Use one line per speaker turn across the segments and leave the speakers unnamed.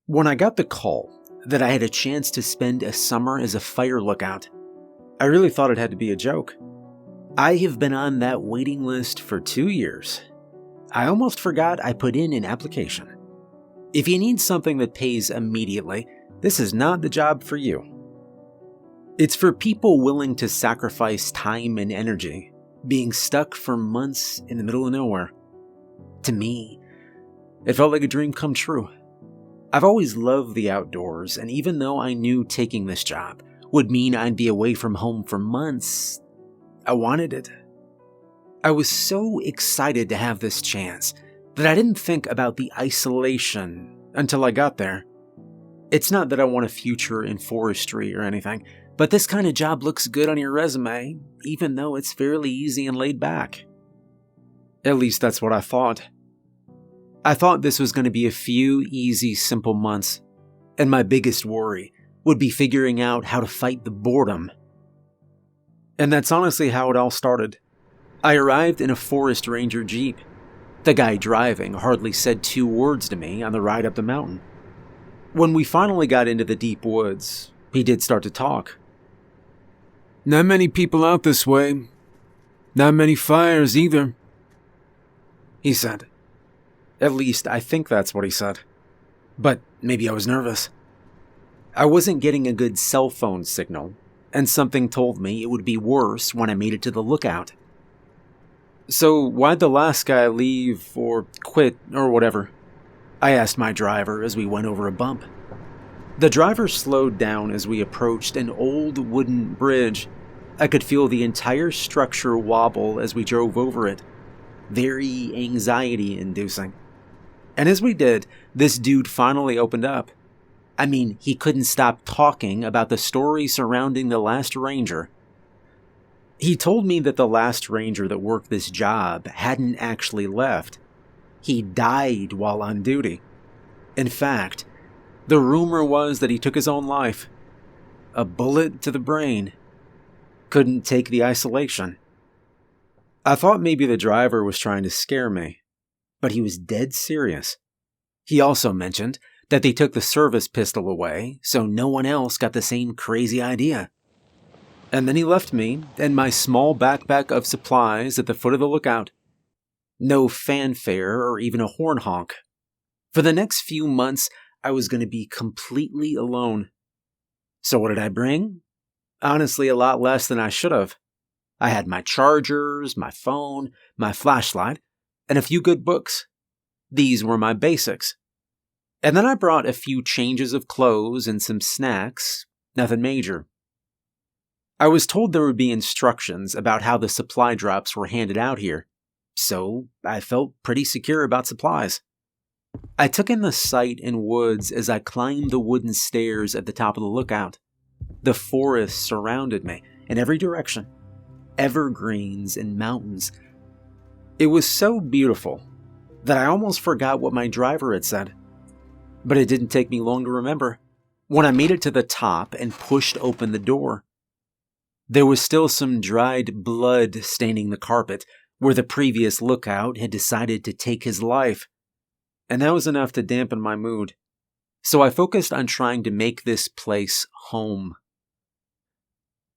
When I got the call that I had a chance to spend a summer as a fire lookout, I really thought it had to be a joke. I have been on that waiting list for 2 years. I almost forgot I put in an application. If you need something that pays immediately, this is not the job for you. It's for people willing to sacrifice time and energy, being stuck for months in the middle of nowhere. To me, it felt like a dream come true. I've always loved the outdoors, and even though I knew taking this job would mean I'd be away from home for months, I wanted it. I was so excited to have this chance that I didn't think about the isolation until I got there. It's not that I want a future in forestry or anything, but this kind of job looks good on your resume, even though it's fairly easy and laid back. At least that's what I thought. I thought this was going to be a few easy, simple months, and my biggest worry would be figuring out how to fight the boredom. And that's honestly how it all started. I arrived in a forest ranger jeep. The guy driving hardly said 2 words to me on the ride up the mountain. When we finally got into the deep woods, he did start to talk. "Not many people out this way. Not many fires either," he said. At least I think that's what he said. But maybe I was nervous. I wasn't getting a good cell phone signal, and something told me it would be worse when I made it to the lookout. "So why'd the last guy leave or quit or whatever?" I asked my driver as we went over a bump. The driver slowed down as we approached an old wooden bridge. I could feel the entire structure wobble as we drove over it. Very anxiety-inducing. And as we did, this dude finally opened up. I mean, he couldn't stop talking about the story surrounding the last ranger. He told me that the last ranger that worked this job hadn't actually left. He died while on duty. In fact, the rumor was that he took his own life. A bullet to the brain. Couldn't take the isolation. I thought maybe the driver was trying to scare me, but he was dead serious. He also mentioned that they took the service pistol away, so no one else got the same crazy idea. And then he left me and my small backpack of supplies at the foot of the lookout. No fanfare or even a horn honk. For the next few months, I was going to be completely alone. So what did I bring? Honestly, a lot less than I should have. I had my chargers, my phone, my flashlight, and a few good books. These were my basics. And then I brought a few changes of clothes and some snacks, nothing major. I was told there would be instructions about how the supply drops were handed out here, so I felt pretty secure about supplies. I took in the sight and woods as I climbed the wooden stairs at the top of the lookout. The forest surrounded me in every direction, evergreens and mountains. It was so beautiful that I almost forgot what my driver had said. But it didn't take me long to remember. When I made it to the top and pushed open the door, there was still some dried blood staining the carpet where the previous lookout had decided to take his life. And that was enough to dampen my mood. So I focused on trying to make this place home.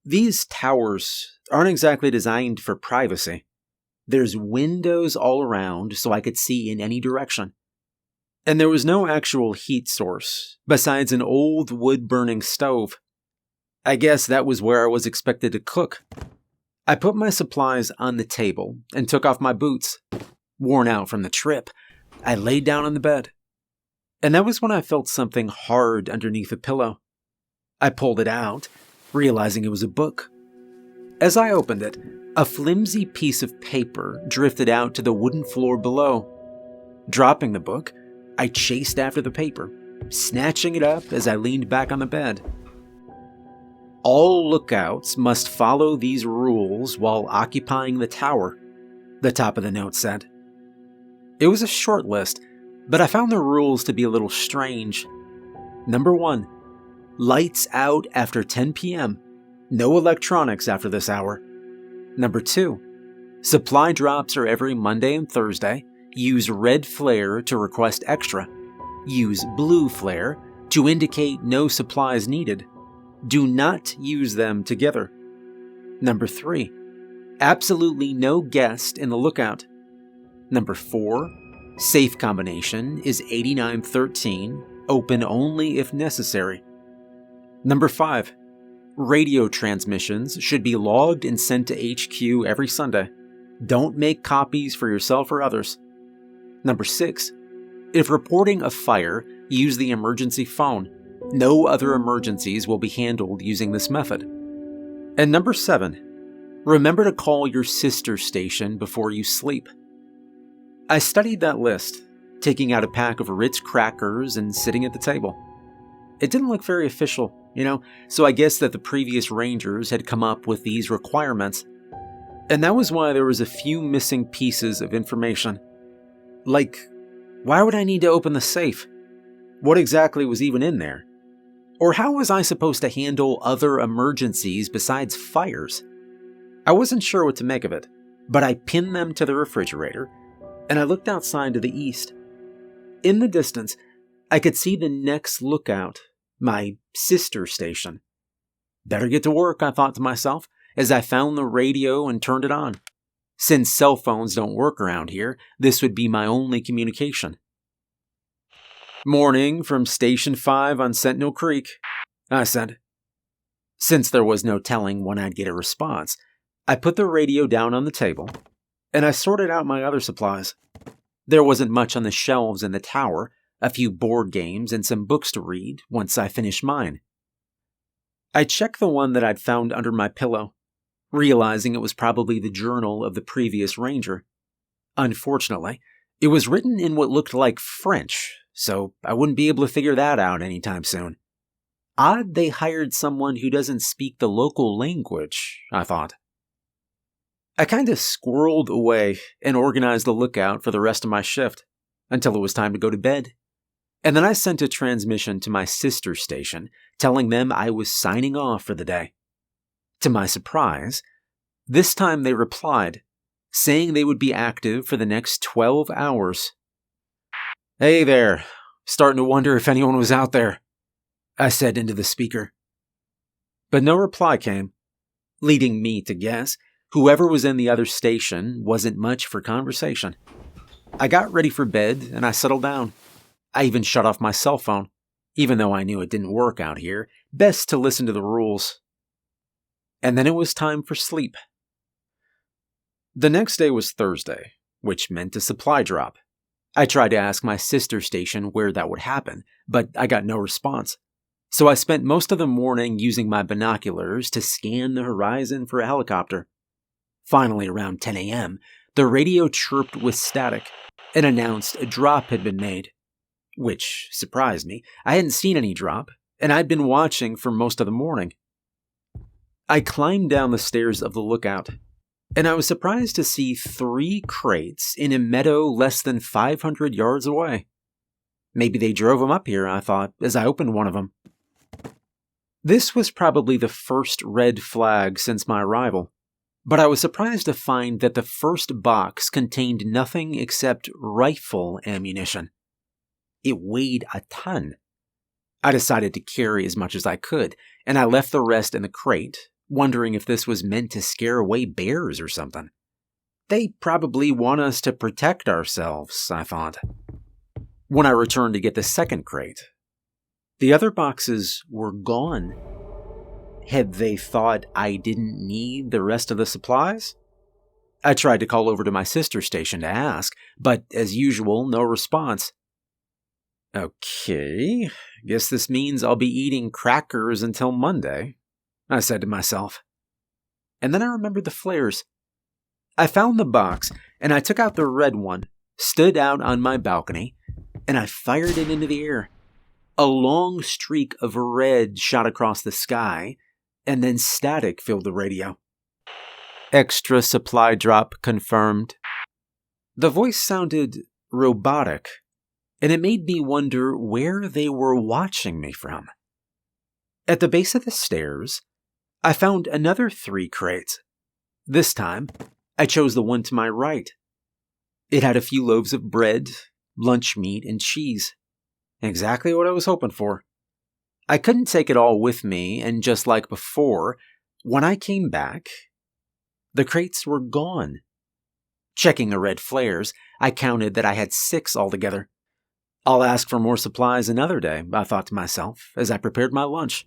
These towers aren't exactly designed for privacy. There's windows all around so I could see in any direction. And there was no actual heat source, besides an old wood-burning stove. I guess that was where I was expected to cook. I put my supplies on the table and took off my boots. Worn out from the trip, I laid down on the bed. And that was when I felt something hard underneath the pillow. I pulled it out, realizing it was a book. As I opened it, a flimsy piece of paper drifted out to the wooden floor below. Dropping the book, I chased after the paper, snatching it up as I leaned back on the bed. All lookouts must follow these rules while occupying the tower, the top of the note said. It was a short list, but I found the rules to be a little strange. Number 1, lights out after 10 p.m. No electronics after this hour. Number 2, supply drops are every Monday and Thursday. Use red flare to request extra. Use blue flare to indicate no supplies needed. Do not use them together. Number 3. Absolutely no guest in the lookout. Number 4. Safe combination is 8913, open only if necessary. Number 5. Radio transmissions should be logged and sent to HQ every Sunday. Don't make copies for yourself or others. Number 6. If reporting a fire, use the emergency phone. No other emergencies will be handled using this method. And number 7. Remember to call your sister station before you sleep. I studied that list, taking out a pack of Ritz crackers and sitting at the table. It didn't look very official, so I guess that the previous rangers had come up with these requirements. And that was why there was a few missing pieces of information. Like, why would I need to open the safe? What exactly was even in there? Or how was I supposed to handle other emergencies besides fires? I wasn't sure what to make of it, but I pinned them to the refrigerator, and I looked outside to the east. In the distance, I could see the next lookout, my sister station. Better get to work, I thought to myself, as I found the radio and turned it on. Since cell phones don't work around here, this would be my only communication. "Morning from Station 5 on Sentinel Creek," I said. Since there was no telling when I'd get a response, I put the radio down on the table, and I sorted out my other supplies. There wasn't much on the shelves in the tower, a few board games and some books to read once I finished mine. I checked the one that I'd found under my pillow, realizing it was probably the journal of the previous ranger. Unfortunately, it was written in what looked like French, so I wouldn't be able to figure that out anytime soon. Odd they hired someone who doesn't speak the local language, I thought. I kind of squirreled away and organized the lookout for the rest of my shift, until it was time to go to bed. And then I sent a transmission to my sister station, telling them I was signing off for the day. To my surprise, this time they replied, saying they would be active for the next 12 hours. "Hey there, starting to wonder if anyone was out there," I said into the speaker. But no reply came, leading me to guess whoever was in the other station wasn't much for conversation. I got ready for bed and I settled down. I even shut off my cell phone, even though I knew it didn't work out here. Best to listen to the rules. And then it was time for sleep. The next day was Thursday, which meant a supply drop. I tried to ask my sister station where that would happen, but I got no response. So I spent most of the morning using my binoculars to scan the horizon for a helicopter. Finally, around 10 a.m., the radio chirped with static and announced a drop had been made. Which surprised me. I hadn't seen any drop, and I'd been watching for most of the morning. I climbed down the stairs of the lookout, and I was surprised to see 3 crates in a meadow less than 500 yards away. Maybe they drove them up here, I thought, as I opened one of them. This was probably the first red flag since my arrival, but I was surprised to find that the first box contained nothing except rifle ammunition. It weighed a ton. I decided to carry as much as I could, and I left the rest in the crate, wondering if this was meant to scare away bears or something. They probably want us to protect ourselves, I thought. When I returned to get the second crate, the other boxes were gone. Had they thought I didn't need the rest of the supplies? I tried to call over to my sister station to ask, but as usual, no response. Okay, guess this means I'll be eating crackers until Monday, I said to myself. And then I remembered the flares. I found the box, and I took out the red one, stood out on my balcony, and I fired it into the air. A long streak of red shot across the sky, and then static filled the radio. "Extra supply drop confirmed." The voice sounded robotic, and it made me wonder where they were watching me from. At the base of the stairs, I found another 3 crates. This time, I chose the one to my right. It had a few loaves of bread, lunch meat, and cheese. Exactly what I was hoping for. I couldn't take it all with me, and just like before, when I came back, the crates were gone. Checking the red flares, I counted that I had 6 altogether. I'll ask for more supplies another day, I thought to myself as I prepared my lunch.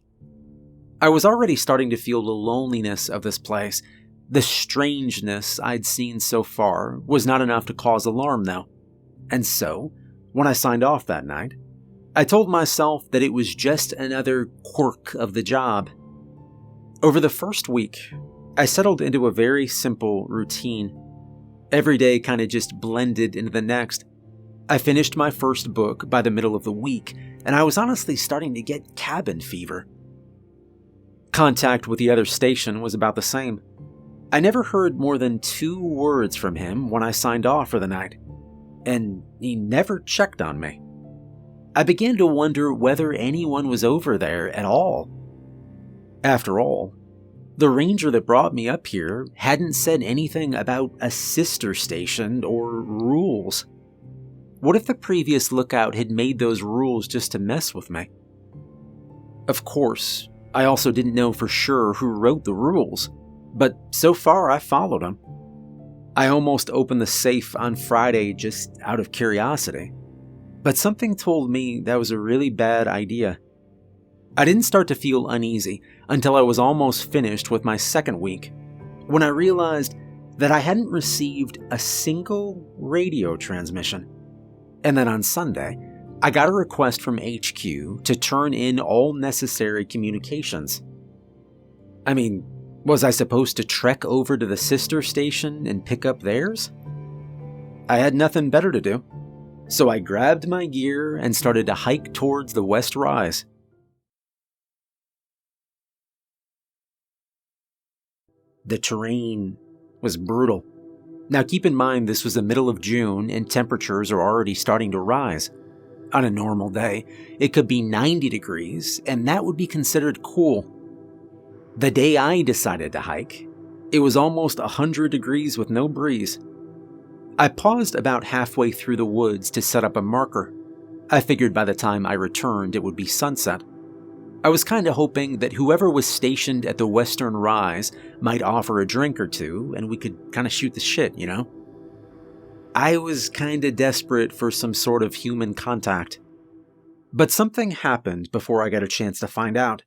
I was already starting to feel the loneliness of this place. The strangeness I'd seen so far was not enough to cause alarm, though. And so, when I signed off that night, I told myself that it was just another quirk of the job. Over the first week, I settled into a very simple routine. Every day kind of just blended into the next. I finished my first book by the middle of the week, and I was honestly starting to get cabin fever. Contact with the other station was about the same. I never heard more than 2 words from him when I signed off for the night, and he never checked on me. I began to wonder whether anyone was over there at all. After all, the ranger that brought me up here hadn't said anything about a sister station or rules. What if the previous lookout had made those rules just to mess with me? Of course, I also didn't know for sure who wrote the rules, but so far I followed them. I almost opened the safe on Friday just out of curiosity, but something told me that was a really bad idea. I didn't start to feel uneasy until I was almost finished with my second week, when I realized that I hadn't received a single radio transmission. And then on Sunday, I got a request from HQ to turn in all necessary communications. I mean, was I supposed to trek over to the sister station and pick up theirs? I had nothing better to do, so I grabbed my gear and started to hike towards the West Rise. The terrain was brutal. Now keep in mind this was the middle of June and temperatures are already starting to rise. On a normal day, it could be 90 degrees and that would be considered cool. The day I decided to hike, it was almost 100 degrees with no breeze. I paused about halfway through the woods to set up a marker. I figured by the time I returned it would be sunset. I was kinda hoping that whoever was stationed at the Western Rise might offer a drink or two and we could kinda shoot the shit, you know? I was kinda desperate for some sort of human contact. But something happened before I got a chance to find out.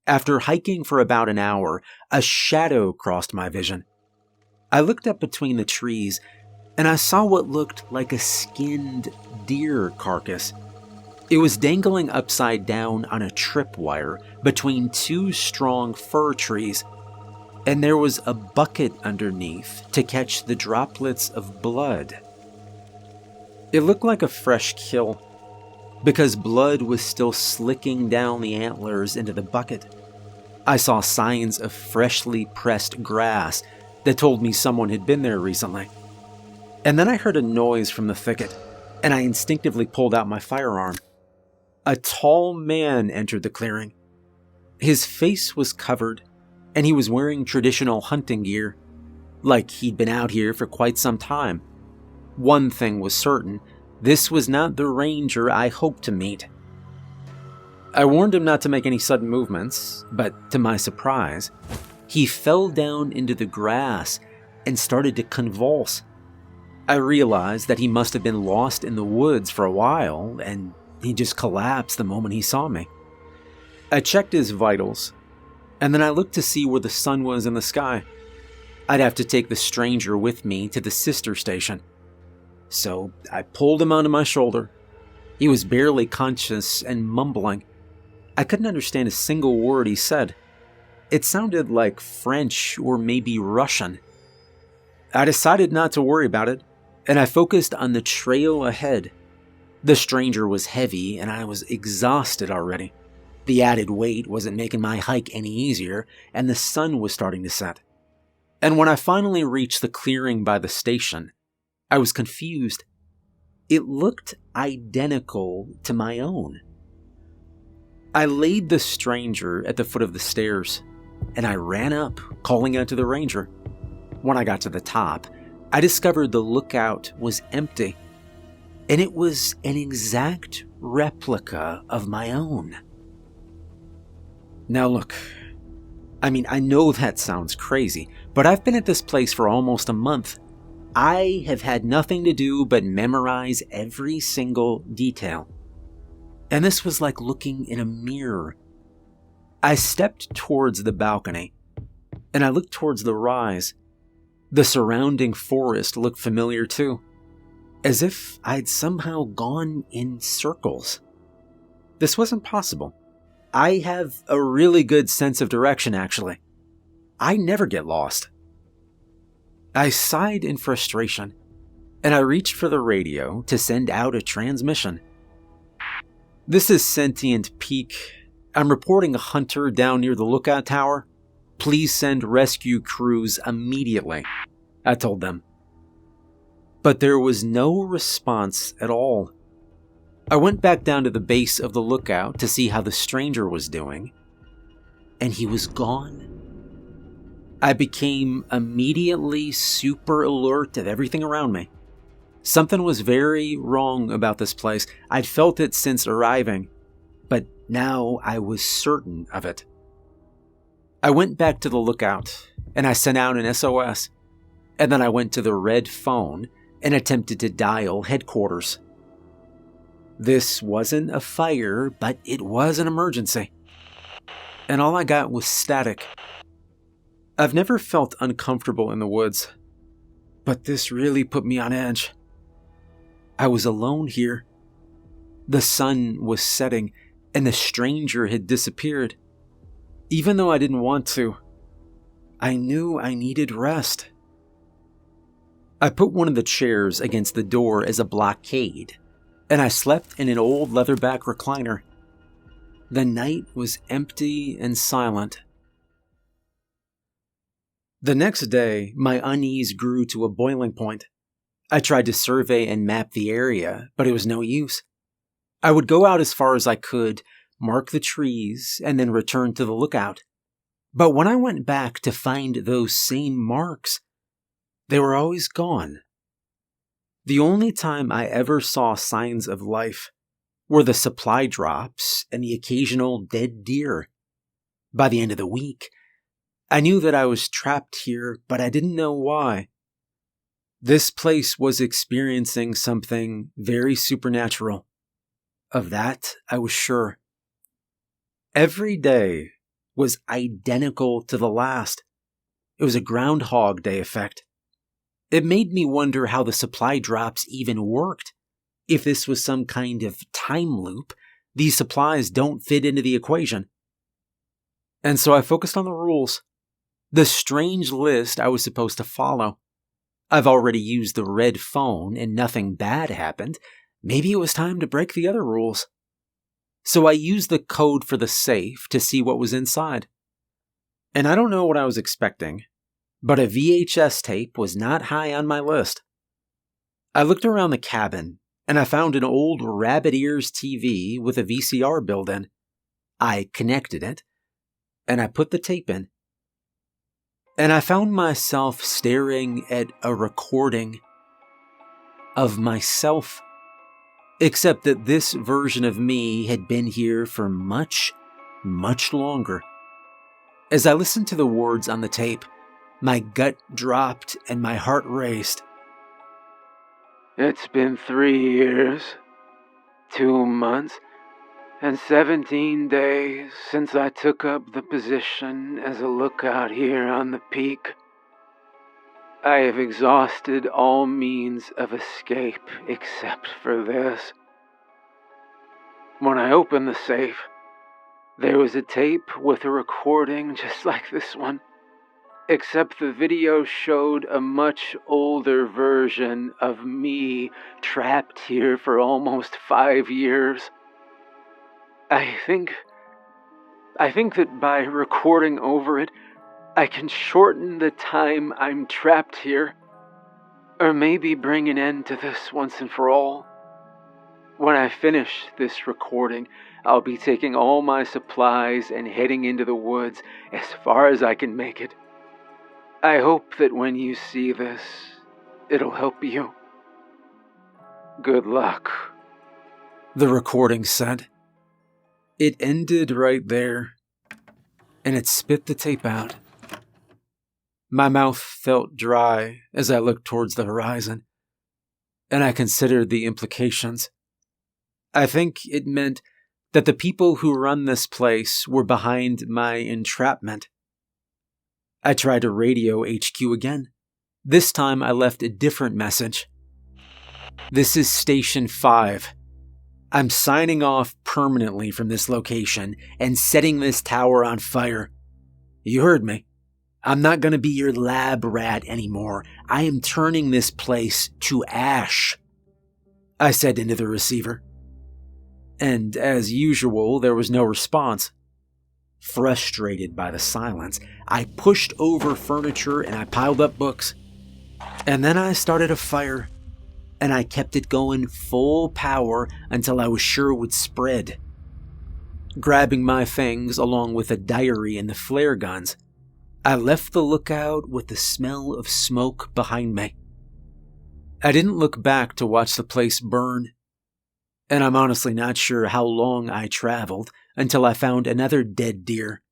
After hiking for about an hour, a shadow crossed my vision. I looked up between the trees and I saw what looked like a skinned deer carcass. It was dangling upside down on a tripwire between 2 strong fir trees, and there was a bucket underneath to catch the droplets of blood. It looked like a fresh kill, because blood was still slicking down the antlers into the bucket. I saw signs of freshly pressed grass that told me someone had been there recently. And then I heard a noise from the thicket, and I instinctively pulled out my firearm. A tall man entered the clearing. His face was covered, and he was wearing traditional hunting gear, like he'd been out here for quite some time. One thing was certain, this was not the ranger I hoped to meet. I warned him not to make any sudden movements, but to my surprise, he fell down into the grass and started to convulse. I realized that he must have been lost in the woods for a while, and he just collapsed the moment he saw me. I checked his vitals, and then I looked to see where the sun was in the sky. I'd have to take the stranger with me to the sister station. So I pulled him onto my shoulder. He was barely conscious and mumbling. I couldn't understand a single word he said. It sounded like French or maybe Russian. I decided not to worry about it, and I focused on the trail ahead. The stranger was heavy, and I was exhausted already. The added weight wasn't making my hike any easier, and the sun was starting to set. And when I finally reached the clearing by the station, I was confused. It looked identical to my own. I laid the stranger at the foot of the stairs, and I ran up, calling out to the ranger. When I got to the top, I discovered the lookout was empty. and it was an exact replica of my own. Now look, I know that sounds crazy, but I've been at this place for almost a month. I have had nothing to do but memorize every single detail. And this was like looking in a mirror. I stepped towards the balcony, and I looked towards the rise. The surrounding forest looked familiar too, as if I'd somehow gone in circles. This wasn't possible. I have a really good sense of direction, actually. I never get lost. I sighed in frustration, and I reached for the radio to send out a transmission. "This is Sentient Peak. I'm reporting a hunter down near the lookout tower. Please send rescue crews immediately," I told them. But there was no response at all. I went back down to the base of the lookout to see how the stranger was doing, and he was gone. I became immediately super alert of everything around me. Something was very wrong about this place. I'd felt it since arriving, but now I was certain of it. I went back to the lookout, and I sent out an SOS, and then I went to the red phone and attempted to dial headquarters. This wasn't a fire, but it was an emergency. And all I got was static. I've never felt uncomfortable in the woods, but this really put me on edge. I was alone here. The sun was setting, and the stranger had disappeared. Even though I didn't want to, I knew I needed rest. I put one of the chairs against the door as a blockade, and I slept in an old leatherback recliner. The night was empty and silent. The next day, my unease grew to a boiling point. I tried to survey and map the area, but it was no use. I would go out as far as I could, mark the trees, and then return to the lookout. But when I went back to find those same marks, they were always gone. The only time I ever saw signs of life were the supply drops and the occasional dead deer. By the end of the week, I knew that I was trapped here, but I didn't know why. This place was experiencing something very supernatural. Of that, I was sure. Every day was identical to the last. It was a Groundhog Day effect. It made me wonder how the supply drops even worked. If this was some kind of time loop, these supplies don't fit into the equation. And so I focused on the rules. The strange list I was supposed to follow. I've already used the red phone and nothing bad happened. Maybe it was time to break the other rules. So I used the code for the safe to see what was inside. And I don't know what I was expecting, but a VHS tape was not high on my list. I looked around the cabin, and I found an old rabbit ears TV with a VCR built-in. I connected it, and I put the tape in. And I found myself staring at a recording of myself. Except that this version of me had been here for much, much longer. As I listened to the words on the tape, my gut dropped and my heart raced. "It's been 3 years, 2 months, and 17 days since I took up the position as a lookout here on the peak. I have exhausted all means of escape except for this. When I opened the safe, there was a tape with a recording just like this one, except the video showed a much older version of me trapped here for almost 5 years. I think that by recording over it, I can shorten the time I'm trapped here, or maybe bring an end to this once and for all. When I finish this recording, I'll be taking all my supplies and heading into the woods as far as I can make it. I hope that when you see this, it'll help you." Good luck, the recording said. It ended right there, and it spit the tape out. My mouth felt dry as I looked towards the horizon, and I considered the implications. I think it meant that the people who run this place were behind my entrapment. I tried to radio HQ again. This time I left a different message. This is Station 5. I'm signing off permanently from this location and setting this tower on fire. You heard me. I'm not going to be your lab rat anymore. I am turning this place to ash, I said into the receiver. And as usual, there was no response. Frustrated by the silence, I pushed over furniture and I piled up books. And then I started a fire, and I kept it going full power until I was sure it would spread. Grabbing my things along with a diary and the flare guns, I left the lookout with the smell of smoke behind me. I didn't look back to watch the place burn, and I'm honestly not sure how long I traveled until I found another dead deer.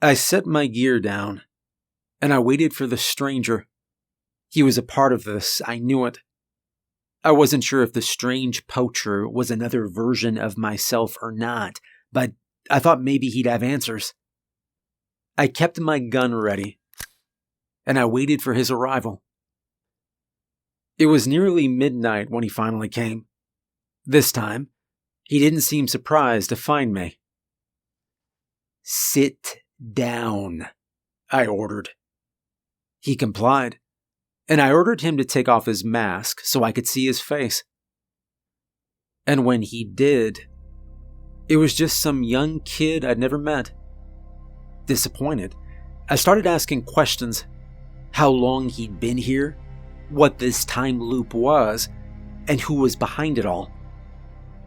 I set my gear down, and I waited for the stranger. He was a part of this, I knew it. I wasn't sure if the strange poacher was another version of myself or not, but I thought maybe he'd have answers. I kept my gun ready, and I waited for his arrival. It was nearly midnight when he finally came. This time, he didn't seem surprised to find me. Sit down, I ordered. He complied, and I ordered him to take off his mask so I could see his face. And when he did, it was just some young kid I'd never met. Disappointed, I started asking questions. How long he'd been here, what this time loop was, and who was behind it all.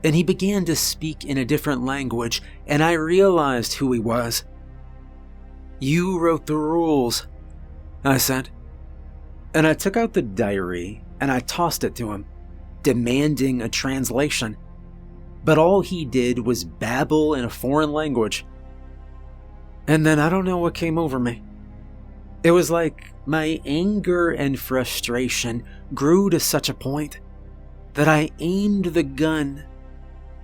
And he began to speak in a different language, and I realized who he was. You wrote the rules, I said. And I took out the diary and I tossed it to him, demanding a translation. But all he did was babble in a foreign language. And then I don't know what came over me. It was like my anger and frustration grew to such a point that I aimed the gun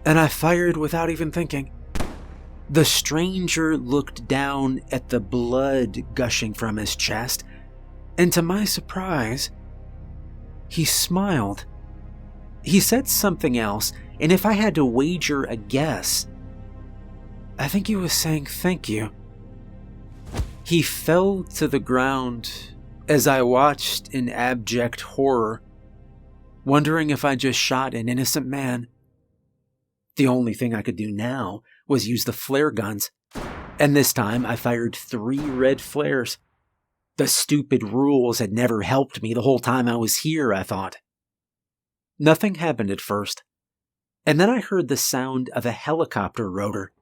and I fired without even thinking. The stranger looked down at the blood gushing from his chest, and to my surprise, he smiled. He said something else, and if I had to wager a guess, I think he was saying thank you. He fell to the ground as I watched in abject horror, wondering if I just shot an innocent man. The only thing I could do now was use the flare guns, and this time I fired 3 red flares. The stupid rules had never helped me the whole time I was here, I thought. Nothing happened at first, and then I heard the sound of a helicopter rotor.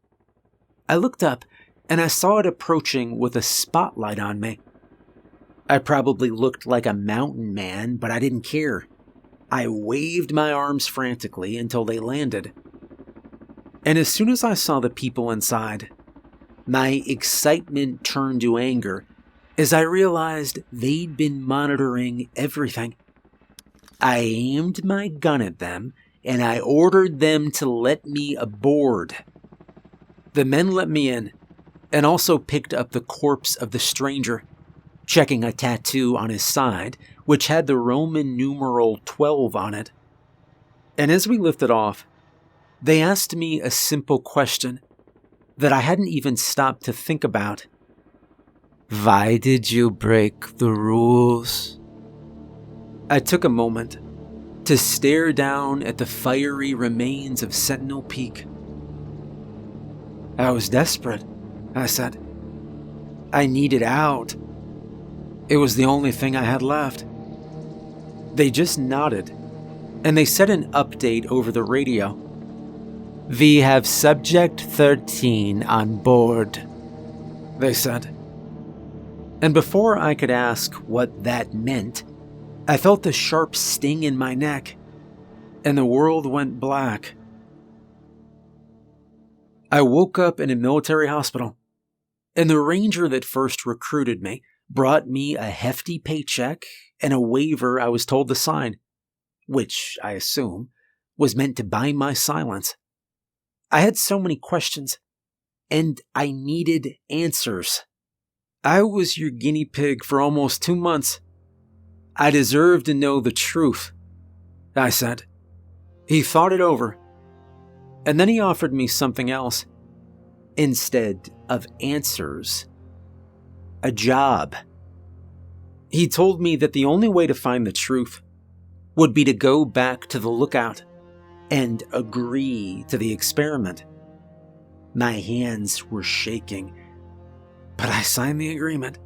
I looked up, and I saw it approaching with a spotlight on me. I probably looked like a mountain man, but I didn't care. I waved my arms frantically until they landed. And as soon as I saw the people inside, my excitement turned to anger as I realized they'd been monitoring everything. I aimed my gun at them, and I ordered them to let me aboard. The men let me in, and also picked up the corpse of the stranger, checking a tattoo on his side, which had the Roman numeral 12 on it. And as we lifted off, they asked me a simple question that I hadn't even stopped to think about. Why did you break the rules? I took a moment to stare down at the fiery remains of Sentinel Peak. I was desperate, I said. I needed out. It was the only thing I had left. They just nodded, and they said an update over the radio. We have Subject 13 on board, they said. And before I could ask what that meant, I felt the sharp sting in my neck. and the world went black. I woke up in a military hospital, and the ranger that first recruited me brought me a hefty paycheck and a waiver I was told to sign, which, I assume, was meant to buy my silence. I had so many questions, and I needed answers. I was your guinea pig for almost 2 months. I deserved to know the truth, I said. He thought it over, and then he offered me something else. Instead of answers, a job. He told me that the only way to find the truth would be to go back to the lookout and agree to the experiment. My hands were shaking, but I signed the agreement.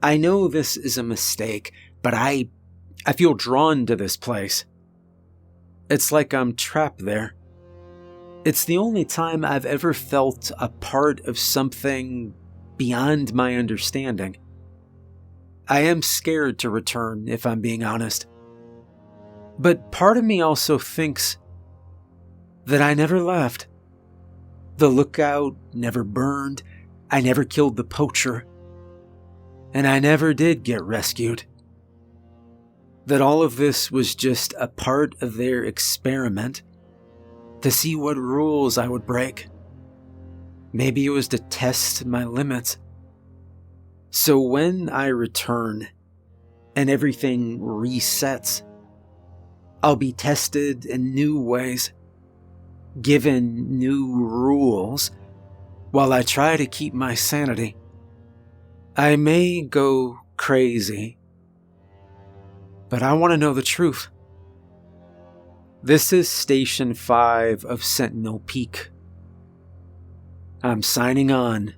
I know this is a mistake, but I feel drawn to this place. It's like I'm trapped there. It's the only time I've ever felt a part of something beyond my understanding. I am scared to return, if I'm being honest. But part of me also thinks that I never left. The lookout never burned, I never killed the poacher, and I never did get rescued. That all of this was just a part of their experiment to see what rules I would break. Maybe it was to test my limits. So when I return and everything resets, I'll be tested in new ways, given new rules, while I try to keep my sanity. I may go crazy, but I want to know the truth. This is Station 5 of Sentinel Peak. I'm signing on.